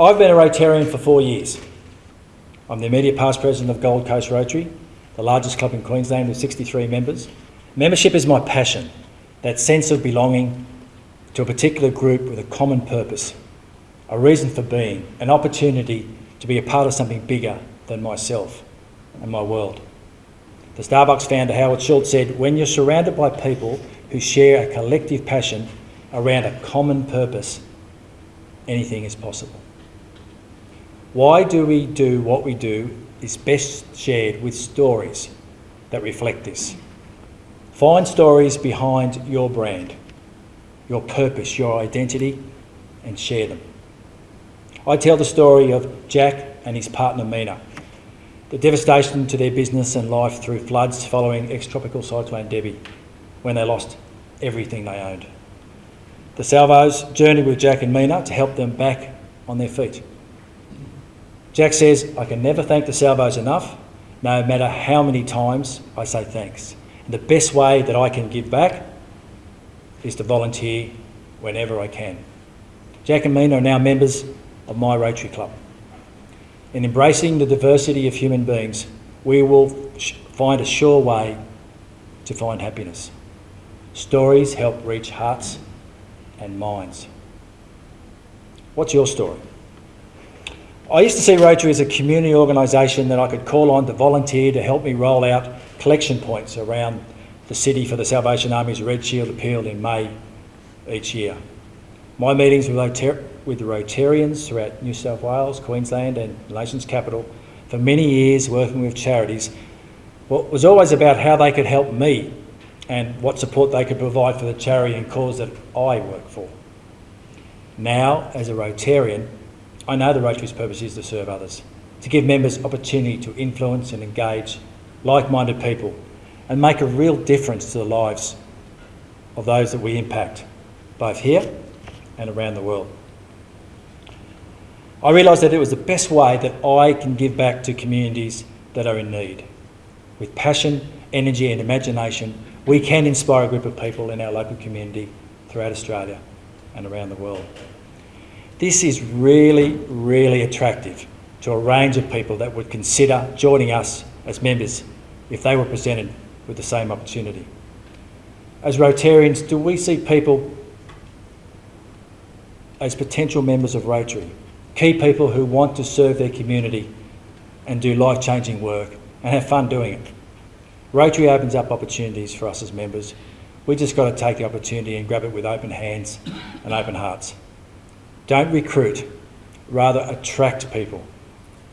I've been a Rotarian for 4 years. I'm the immediate past president of Gold Coast Rotary, the largest club in Queensland with 63 members. Membership is my passion, that sense of belonging to a particular group with a common purpose, a reason for being, an opportunity to be a part of something bigger than myself and my world. The Starbucks founder Howard Schultz said, when you're surrounded by people who share a collective passion around a common purpose, anything is possible. Why do we do what we do is best shared with stories that reflect this. Find stories behind your brand, your purpose, your identity, and share them. I tell the story of Jack and his partner Mina, the devastation to their business and life through floods following ex-tropical cyclone Debbie, when they lost everything they owned. The Salvos journeyed with Jack and Mina to help them back on their feet. Jack says, I can never thank the Salvos enough, no matter how many times I say thanks. And the best way that I can give back is to volunteer whenever I can. Jack and Mina are now members of my Rotary Club. In embracing the diversity of human beings, we will find a sure way to find happiness. Stories help reach hearts and minds. What's your story? I used to see Rotary as a community organisation that I could call on to volunteer to help me roll out collection points around the city for the Salvation Army's Red Shield appeal in May each year. My meetings with the Rotarians throughout New South Wales, Queensland and the nation's capital for many years working with charities was always about how they could help me and what support they could provide for the charity and cause that I work for. Now, as a Rotarian, I know the Rotary's purpose is to serve others, to give members opportunity to influence and engage like-minded people and make a real difference to the lives of those that we impact, both here and around the world. I realised that it was the best way that I can give back to communities that are in need. With passion, energy and imagination, we can inspire a group of people in our local community throughout Australia and around the world. This is really, really attractive to a range of people that would consider joining us as members if they were presented with the same opportunity. As Rotarians, do we see people as potential members of Rotary, key people who want to serve their community and do life-changing work and have fun doing it? Rotary opens up opportunities for us as members. We just got to take the opportunity and grab it with open hands and open hearts. Don't recruit, rather attract people.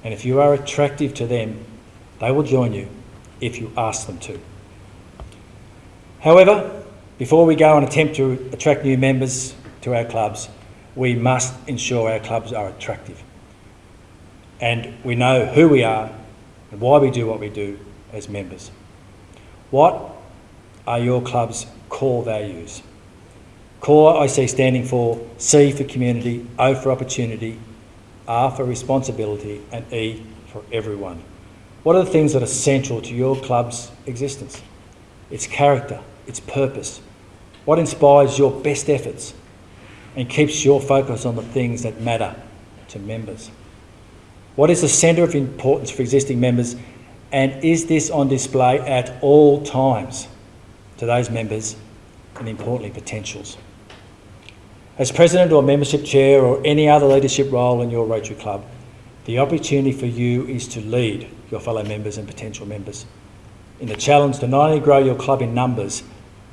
And if you are attractive to them, they will join you if you ask them to. However, before we go and attempt to attract new members to our clubs, we must ensure our clubs are attractive. And we know who we are and why we do what we do as members. What are your club's core values? Core I see standing for C for community, O for opportunity, R for responsibility and E for everyone. What are the things that are central to your club's existence? Its character, its purpose. What inspires your best efforts and keeps your focus on the things that matter to members? What is the centre of importance for existing members, and is this on display at all times to those members and importantly potentials? As president or membership chair or any other leadership role in your Rotary Club, the opportunity for you is to lead your fellow members and potential members in the challenge to not only grow your club in numbers,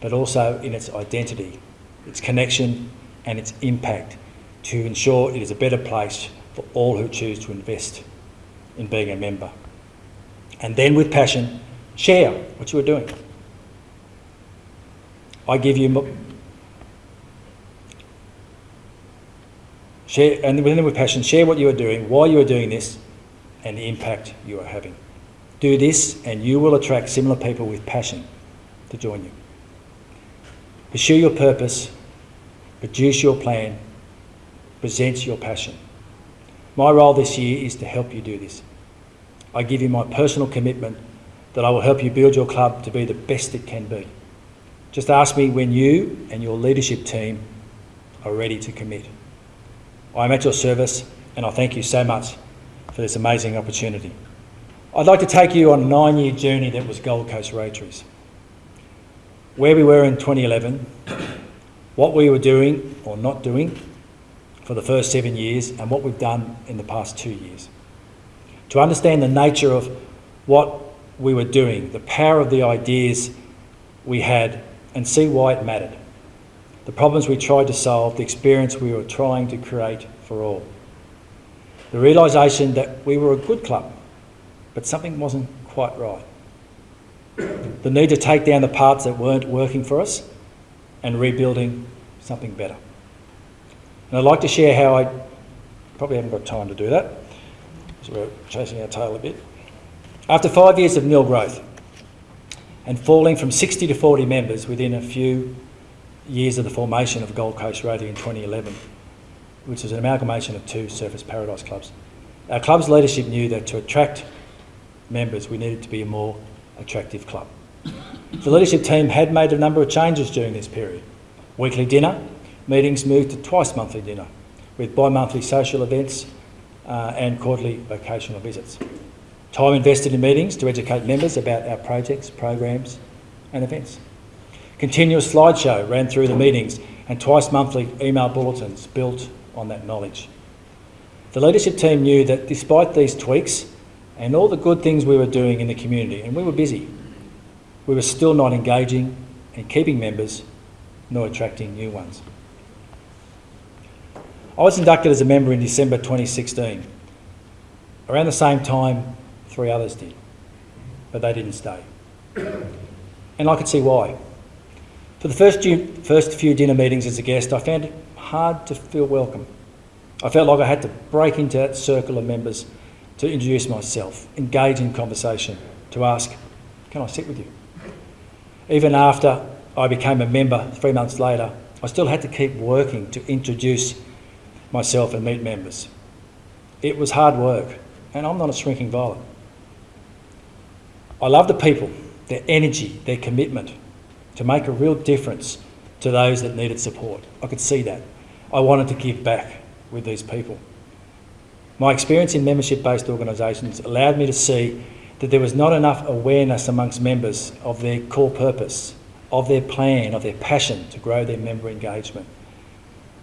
but also in its identity, its connection and its impact to ensure it is a better place for all who choose to invest in being a member. And then with passion, share what you are doing. I give you share, and then with passion, share what you are doing, why you are doing this, and the impact you are having. Do this and you will attract similar people with passion to join you. Pursue your purpose, produce your plan, present your passion. My role this year is to help you do this. I give you my personal commitment that I will help you build your club to be the best it can be. Just ask me when you and your leadership team are ready to commit. I am at your service and I thank you so much for this amazing opportunity. I'd like to take you on a 9-year journey that was Gold Coast Rotary's. Where we were in 2011, what we were doing or not doing for the first 7 years, and what we've done in the past 2 years. To understand the nature of what we were doing, the power of the ideas we had, and see why it mattered. The problems we tried to solve, the experience we were trying to create for all. The realisation that we were a good club, but something wasn't quite right. The need to take down the parts that weren't working for us and rebuilding something better. And I'd like to share how I probably haven't got time to do that, so we're chasing our tail a bit. After 5 years of nil growth and falling from 60 to 40 members within a few years of the formation of Gold Coast Rotary in 2011, which was an amalgamation of 2 Surfers Paradise clubs, our club's leadership knew that to attract members we needed to be a more attractive club. The leadership team had made a number of changes during this period. Weekly dinner meetings moved to twice monthly dinner, with bi-monthly social events and quarterly vocational visits. Time invested in meetings to educate members about our projects, programs and events. Continuous slideshow ran through the meetings, and twice monthly email bulletins built on that knowledge. The leadership team knew that despite these tweaks and all the good things we were doing in the community, and we were busy, we were still not engaging and keeping members nor attracting new ones. I was inducted as a member in December 2016. Around the same time, 3 others did, but they didn't stay. And I could see why. For the first few dinner meetings as a guest, I found it hard to feel welcome. I felt like I had to break into that circle of members to introduce myself, engage in conversation, to ask, can I sit with you? Even after I became a member 3 months later, I still had to keep working to introduce myself and meet members. It was hard work, and I'm not a shrinking violet. I love the people, their energy, their commitment to make a real difference to those that needed support. I could see that. I wanted to give back with these people. My experience in membership-based organisations allowed me to see that there was not enough awareness amongst members of their core purpose, of their plan, of their passion to grow their member engagement.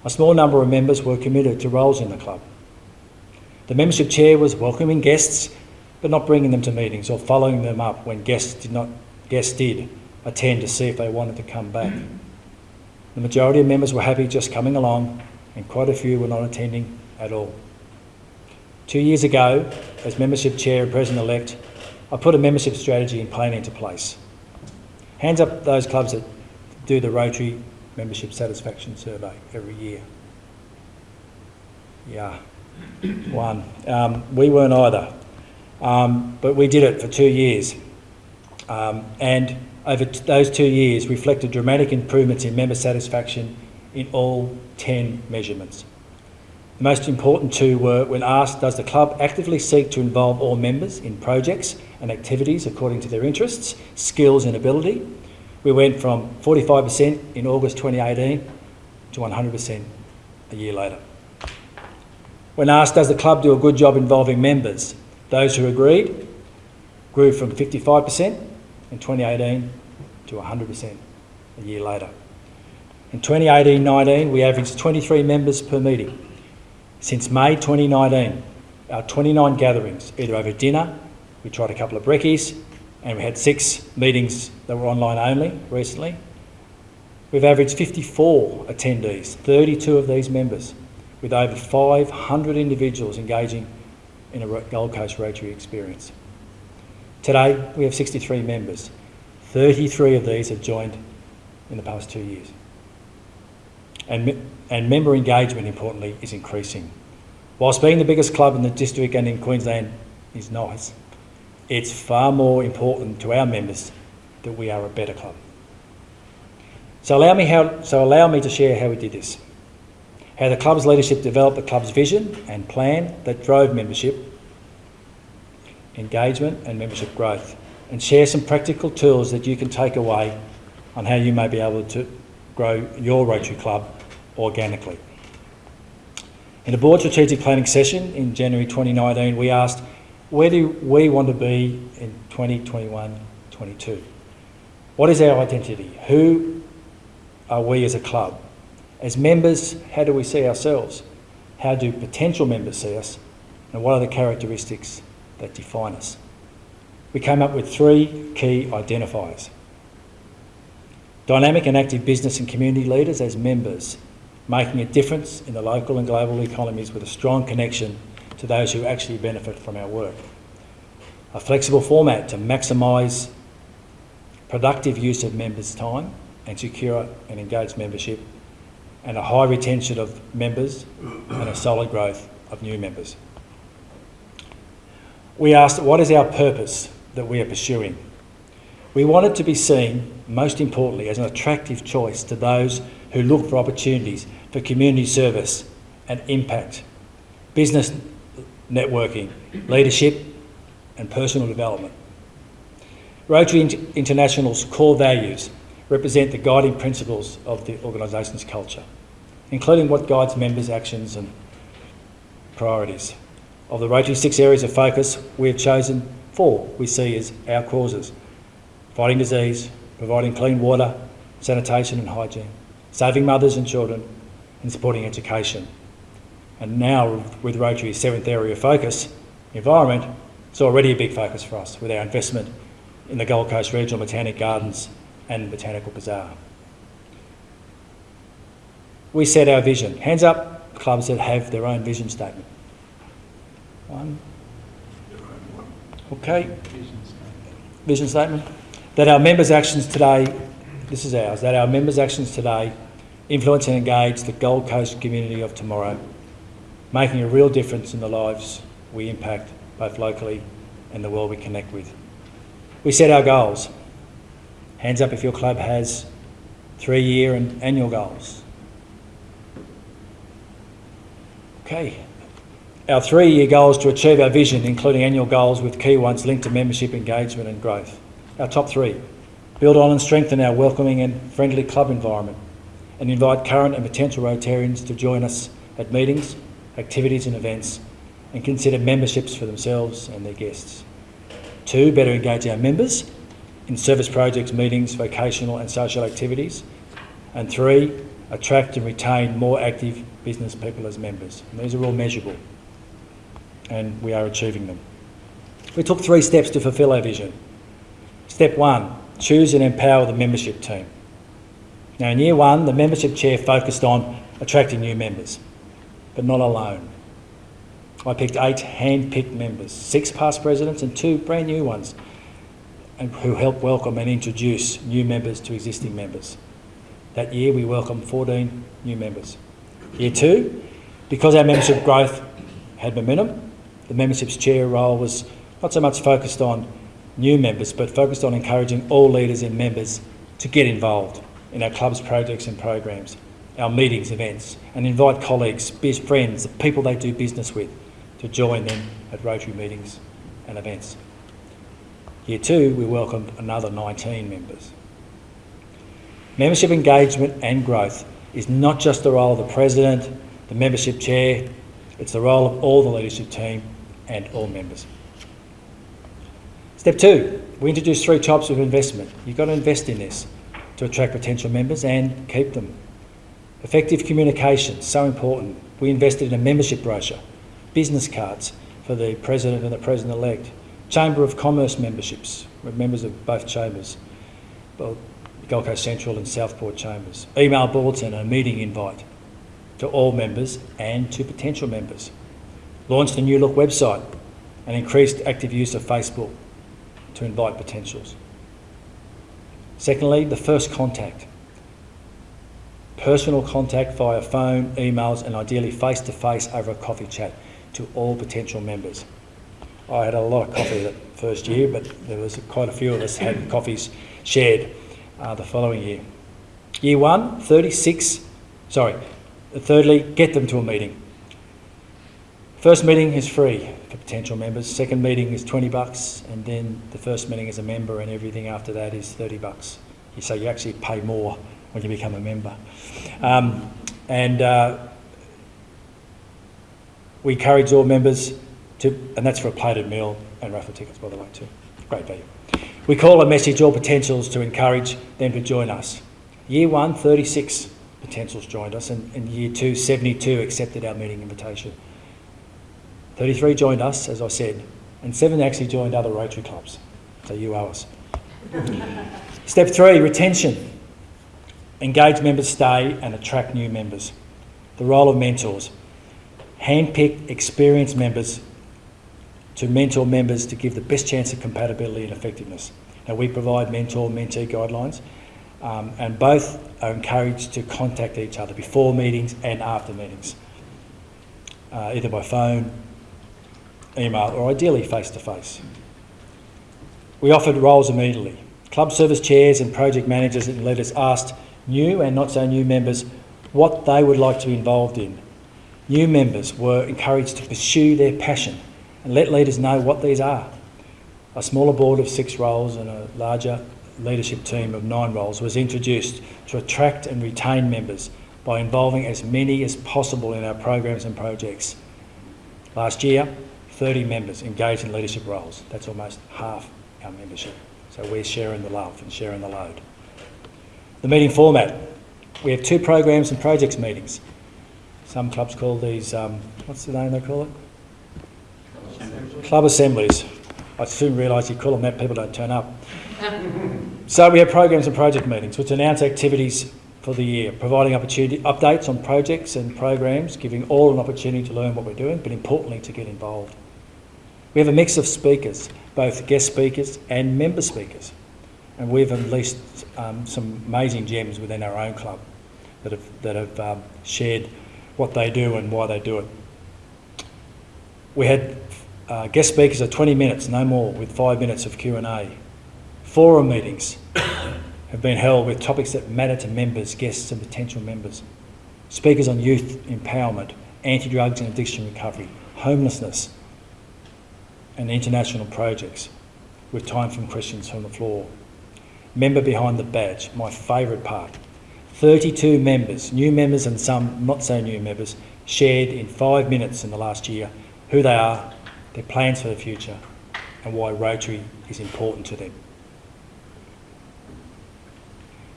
A small number of members were committed to roles in the club. The membership chair was welcoming guests, but not bringing them to meetings or following them up when guests did attend to see if they wanted to come back. The majority of members were happy just coming along, and quite a few were not attending at all. 2 years ago, as membership chair and president-elect, I put a membership strategy and plan into place. Hands up those clubs that do the Rotary Membership Satisfaction Survey every year. Yeah, one. We weren't either, but we did it for 2 years. And over those 2 years reflected dramatic improvements in member satisfaction in all 10 measurements. The most important 2 were, when asked, does the club actively seek to involve all members in projects and activities according to their interests, skills and ability? We went from 45% in August 2018 to 100% a year later. When asked, does the club do a good job involving members? Those who agreed grew from 55% in 2018 to 100% a year later. In 2018-19, we averaged 23 members per meeting. Since May 2019, our 29 gatherings, either over dinner, we tried a couple of brekkies, and we had 6 meetings that were online only recently. We've averaged 54 attendees, 32 of these members, with over 500 individuals engaging in a Gold Coast Rotary experience. Today, we have 63 members. 33 of these have joined in the past 2 years. And member engagement, importantly, is increasing. Whilst being the biggest club in the district and in Queensland is nice, it's far more important to our members that we are a better club. So allow me to share how we did this. How the club's leadership developed the club's vision and plan that drove membership, engagement and membership growth, and share some practical tools that you can take away on how you may be able to grow your Rotary Club organically. In a board strategic planning session in January 2019, we asked, where do we want to be in 2021-22? What is our identity? Who are we as a club? As members, how do we see ourselves? How do potential members see us? And what are the characteristics that define us? We came up with 3 key identifiers. Dynamic and active business and community leaders as members, making a difference in the local and global economies with a strong connection to those who actually benefit from our work. A flexible format to maximise productive use of members' time and secure and engaged membership, and a high retention of members and a solid growth of new members. We asked, what is our purpose that we are pursuing? We wanted to be seen, most importantly, as an attractive choice to those who look for opportunities for community service and impact, business networking, leadership and personal development. Rotary International's core values represent the guiding principles of the organisation's culture, including what guides members' actions and priorities. Of the Rotary's 6 areas of focus, we have chosen 4 we see as our causes: fighting disease, providing clean water, sanitation and hygiene, saving mothers and children, and supporting education. And now, with Rotary's 7th area of focus, environment, it's already a big focus for us with our investment in the Gold Coast Regional Botanic Gardens and Botanical Bazaar. We set our vision. Hands up, clubs that have their own vision statement. 1. Okay. Vision statement. That our members' actions today, this is ours, that our members' actions today influence and engage the Gold Coast community of tomorrow, making a real difference in the lives we impact, both locally and the world we connect with. We set our goals. Hands up if your club has 3-year and annual goals. Okay. Our 3-year goals to achieve our vision, including annual goals with key ones linked to membership, engagement and growth. Our top 3, build on and strengthen our welcoming and friendly club environment and invite current and potential Rotarians to join us at meetings, activities and events and consider memberships for themselves and their guests. 2, better engage our members in service projects, meetings, vocational and social activities. And 3, attract and retain more active business people as members. And these are all measurable and we are achieving them. We took 3 steps to fulfil our vision. Step 1, choose and empower the membership team. Now in year 1, the membership chair focused on attracting new members, but not alone. I picked 8 hand-picked members, 6 past presidents and 2 brand new ones, and who helped welcome and introduce new members to existing members. That year we welcomed 14 new members. Year 2, because our membership growth had momentum, the membership's chair role was not so much focused on new members, but focused on encouraging all leaders and members to get involved in our club's projects and programs, our meetings, events, and invite colleagues, best friends, the people they do business with, to join them at Rotary meetings and events. Year 2, we welcomed another 19 members. Membership engagement and growth is not just the role of the president, the membership chair, it's the role of all the leadership team and all members. Step 2, we introduced 3 types of investment. You've got to invest in this to attract potential members and keep them. Effective communication, so important. We invested in a membership brochure, business cards for the president and the president-elect, Chamber of Commerce memberships, we're members of both chambers, well, Gold Coast Central and Southport chambers, email bulletin and a meeting invite to all members and to potential members. Launched a new look website and increased active use of Facebook to invite potentials. Secondly, the first contact. Personal contact via phone, emails and ideally face-to-face over a coffee chat to all potential members. I had a lot of coffee that first year, but there was quite a few of us had coffees shared the following year. Year 1, 36, thirdly, get them to a meeting. First meeting is free for potential members, second meeting is $20 and then the first meeting as a member and everything after that is $30. So you actually pay more when you become a member. We encourage all members to, and that's for a plated meal and raffle tickets, by the way, too. Great value. We call a message all potentials to encourage them to join us. Year 1, 36 potentials joined us, and in year 2, 72 accepted our meeting invitation. 33 joined us, as I said, and 7 actually joined other Rotary clubs. So you owe us. Step 3, retention. Engage members stay and attract new members. The role of mentors. Handpick experienced members to mentor members to give the best chance of compatibility and effectiveness. Now, we provide mentor-mentee guidelines, and both are encouraged to contact each other before meetings and after meetings, either by phone, email, or ideally face-to-face. We offered roles immediately. Club service chairs and project managers and leaders asked new and not so new members what they would like to be involved in. New members were encouraged to pursue their passion and let leaders know what these are. A smaller board of 6 roles and a larger leadership team of 9 roles was introduced to attract and retain members by involving as many as possible in our programs and projects. Last year, 30 members engaged in leadership roles. That's almost half our membership. So we're sharing the love and sharing the load. The meeting format. We have 2 programs and projects meetings. Some clubs call these, what's the name they call it? Club assemblies. I soon realised you call them that, people don't turn up. So we have programs and project meetings which announce activities for the year, providing updates on projects and programs, giving all an opportunity to learn what we're doing, but importantly to get involved. We have a mix of speakers, both guest speakers and member speakers, and we've unleashed some amazing gems within our own club that have shared what they do and why they do it. We had guest speakers of 20 minutes, no more, with 5 minutes of Q&A. Forum meetings have been held with topics that matter to members, guests and potential members. Speakers on youth empowerment, anti-drugs and addiction recovery, homelessness and international projects, with time from questions from the floor. Member behind the badge, my favourite part. 32 members, new members and some not so new members, shared in 5 minutes in the last year who they are, their plans for the future and why Rotary is important to them.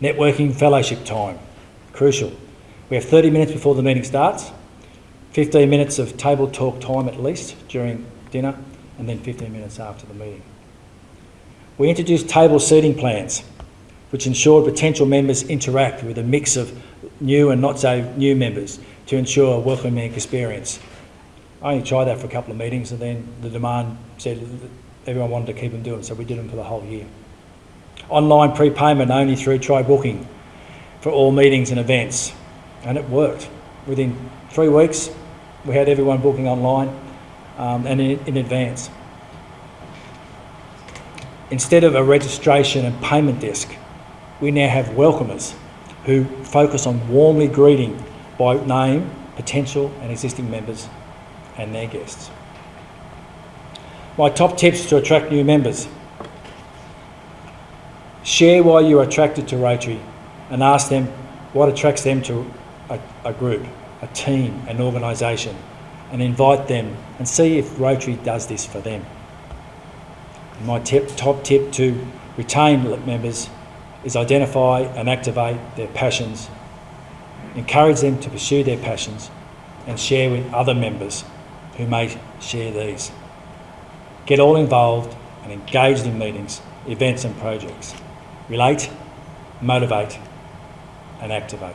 Networking fellowship time, crucial. We have 30 minutes before the meeting starts, 15 minutes of table talk time at least during dinner, and then 15 minutes after the meeting. We introduced table seating plans, which ensured potential members interact with a mix of new and not so new members to ensure a welcoming experience. I only tried that for a couple of meetings, and then the demand said that everyone wanted to keep them doing, so we did them for the whole year. Online prepayment only through Try Booking for all meetings and events, and it worked. Within 3 weeks, we had everyone booking online and in advance. Instead of a registration and payment desk, we now have welcomers who focus on warmly greeting by name potential and existing members and their guests. My top tips to attract new members. Share why you're attracted to Rotary and ask them what attracts them to a group, a team, an organisation, and invite them and see if Rotary does this for them. My top tip to retain members is identify and activate their passions, encourage them to pursue their passions and share with other members who may share these. Get all involved and engaged in meetings, events and projects. Relate, motivate and activate.